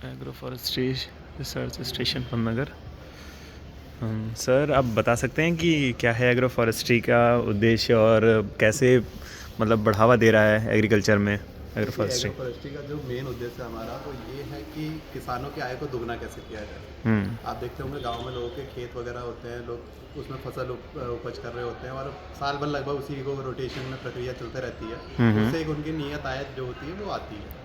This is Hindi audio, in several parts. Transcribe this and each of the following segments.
Agro forestry research station Pantnagar. Sir आप बता सकते हैं कि क्या है एग्रो फॉरेस्ट्री का उद्देश्य और कैसे मतलब बढ़ावा दे रहा है एग्रीकल्चर में एग्रो देखिए, फॉरेस्ट्री? एग्रो फॉरेस्ट्री का जो मेन उद्देश्य हमारा वो ये है कि किसानों की आय को दुगना कैसे किया जाए। हम्म। आप देखते होंगे गांव में लोगों के खेत वगैरह होते हैं, लोग उसमें फसल उपज कर रहे होते हैं और साल भर लगभग उसी को रोटेशन में प्रक्रिया चलते रहती है। हम्म। उससे एक उनकी नियत आय जो होती है वो आती है।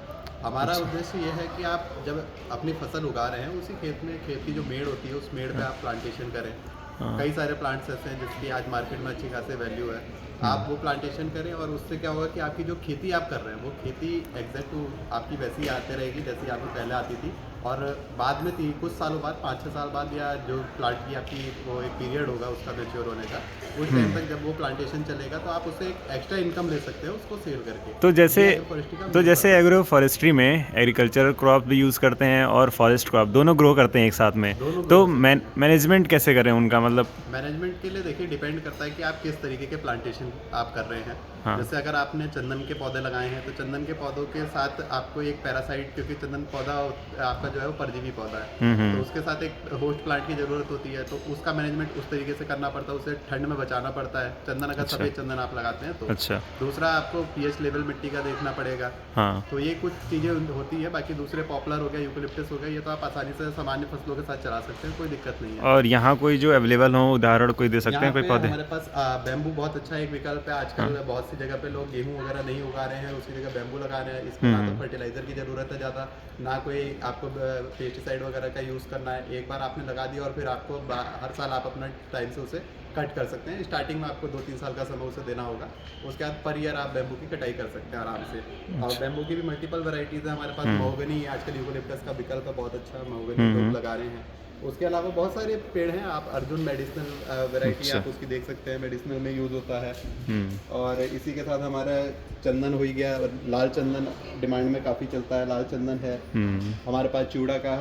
हमारा अच्छा। उद्देश्य ये है कि आप जब अपनी फसल उगा रहे हैं उसी खेत में खेत की जो मेड़ होती है उस मेड़ पे आप प्लांटेशन करें। हाँ। कई सारे प्लांट्स ऐसे हैं जिसकी आज मार्केट में अच्छी खासी वैल्यू है। आप वो प्लांटेशन करें और उससे क्या होगा कि आपकी जो खेती आप कर रहे हैं वो खेती एग्जैक्ट आपकी वैसी ही आते रहेगी जैसी आपकी पहले आती थी। और बाद में कुछ सालों बाद 5-6 साल बाद या जो प्लांट की आपकी वो एक पीरियड होगा उसका मैच्योर होने का, उस टाइम तक जब वो प्लांटेशन चलेगा तो आप उससे एक एक्स्ट्रा इनकम ले सकते हो उसको सेल करके। तो जैसे ये एग्रो फॉरेस्ट्री का तो मेन जैसे पर्पस है। एग्रो फॉरेस्ट्री में एग्रीकल्चर क्रॉप भी यूज़ करते हैं और फॉरेस्ट क्रॉप दोनों ग्रो करते हैं एक साथ में। दोनों ग्रो तो हो सकते हैं। मैनेजमेंट कैसे करें उनका मतलब? मैनेजमेंट के लिए देखिए डिपेंड करता है कि आप किस तरीके के प्लांटेशन आप कर रहे हैं। हाँ। जैसे अगर आपने चंदन के पौधे लगाए हैं तो चंदन के पौधों के साथ आपको एक पैरासाइट, क्योंकि चंदन पौधा आपका जो है वो परजीवी पौधा है, तो हम्म। उसके साथ एक होस्ट प्लांट की ज़रूरत होती है। तो उसका मैनेजमेंट उस तरीके से करना पड़ता है, उसे ठंड में बचाना पड़ता है चंदन, अगर अच्छा। सफ़ेद चंदन आप लगाते हैं तो। अच्छा। दूसरा आपको पीएच लेवल मिट्टी का देखना पड़ेगा। हाँ। तो ये कुछ चीज़ें होती है। बाकी दूसरे पॉपुलर हो गया, यूकलिप्टस हो गया, ये तो आप आसानी से सामान्य फसलों के साथ चला सकते हैं, कोई दिक्कत नहीं है। और यहाँ कोई जो अवेलेबल हो उदाहरण कोई दे सकते यहाँ हैं कोई पे पौधे? हमारे पास बैम्बू बहुत अच्छा एक विकल्प है। आजकल हाँ। बहुत सी जगह पे लोग गेहूं वगैरह नहीं उगा रहे हैं, उसकी जगह बैम्बू लगा रहे हैं। इसमें ना तो हम्म। फर्टिलाइजर की ज़रूरत है ज़्यादा, ना कोई आपको पेस्टिसाइड वगैरह का यूज़ करना है। एक बार आपने लगा दिया और फिर आपको हर साल आप अपना टाइम से उसे कट कर सकते हैं। स्टार्टिंग में आपको 2-3 साल का समय उसे देना होगा, उसके बाद पर ईयर आप बैम्बू की कटाई कर सकते हैं आराम से। और अच्छा। बैम्बू की भी मल्टीपल वैरायटीज़ है हमारे पास। महोगनी आजकल यूकलिप्टस का विकल्प है बहुत अच्छा, महोगनी लोग लगा रहे हैं। उसके अलावा बहुत सारे पेड़ हैं। आप अर्जुन मेडिसिनल वैरायटी अच्छा। आप उसकी देख सकते हैं, मेडिसिनल में यूज़ होता है। हम्म। और इसी के साथ हमारा चंदन हो ही गया, लाल चंदन डिमांड में काफ़ी चलता है, लाल चंदन है। हम्म। हमारे पास चूड़ा का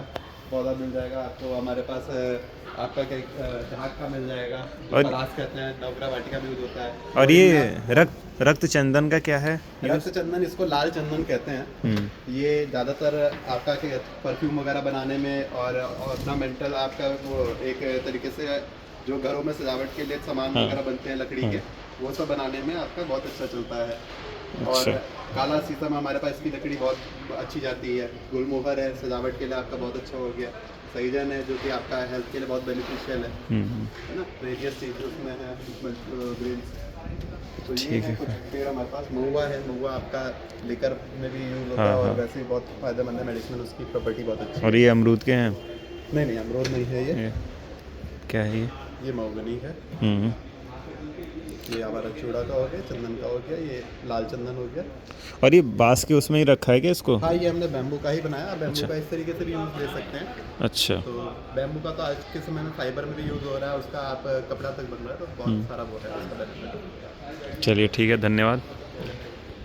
पौधा मिल जाएगा आपको। हमारे पास आपका क्या ढाक का मिल जाएगा, और पलास कहते हैं, नवग्रह वाटिका में यूज़ होता है। और और इनमें ये आप रक्त चंदन का क्या है रक्त यूज़? चंदन, इसको लाल चंदन कहते हैं। हम्म। ये ज़्यादातर आपका परफ्यूम वगैरह बनाने में और ऑर्नामेंटल आपका वो एक तरीके से जो घरों में सजावट के लिए सामान हाँ। वगैरह बनते हैं लकड़ी हाँ। के, वो सब बनाने में आपका बहुत अच्छा चलता है। और अच्छा। काला शीशम हमारे पास, इसकी लकड़ी बहुत अच्छी जाती है। गुलमोहर है सजावट के लिए आपका बहुत अच्छा हो गया। सहीजन है जो कि आपका हेल्थ के लिए बहुत बेनिफिशियल है ना। वेरियस चीज़ उसमें है, ग्रेन्स। तो ये ठीक है है। कुछ पेड़ हमारे पास। महुआ है, महुआ आपका लेकर में भी यूज़ होता हाँ है और हाँ। वैसे ही बहुत फ़ायदेमंद है, मेडिसिनल उसकी प्रॉपर्टी बहुत अच्छी और है। ये अमरूद के हैं? नहीं नहीं, अमरूद नहीं है ये। ये क्या है ये? ये महोगनी है। हम्म। ये हमारा चूड़ा का हो गया, चंदन का हो गया, ये लाल चंदन हो गया। और ये बांस के उसमें ही रखा है क्या इसको? हाँ, ये हमने बैम्बू का ही बनाया। बैम्बू अच्छा। का इस तरीके से भी यूज़ ले सकते हैं। अच्छा। तो बैम्बू का तो आज के समय में फाइबर में भी यूज़ हो रहा है, उसका आप कपड़ा तक बन रहा है, तो बहुत सारा वो है उसका बेनिफिट। चलिए ठीक है, धन्यवाद।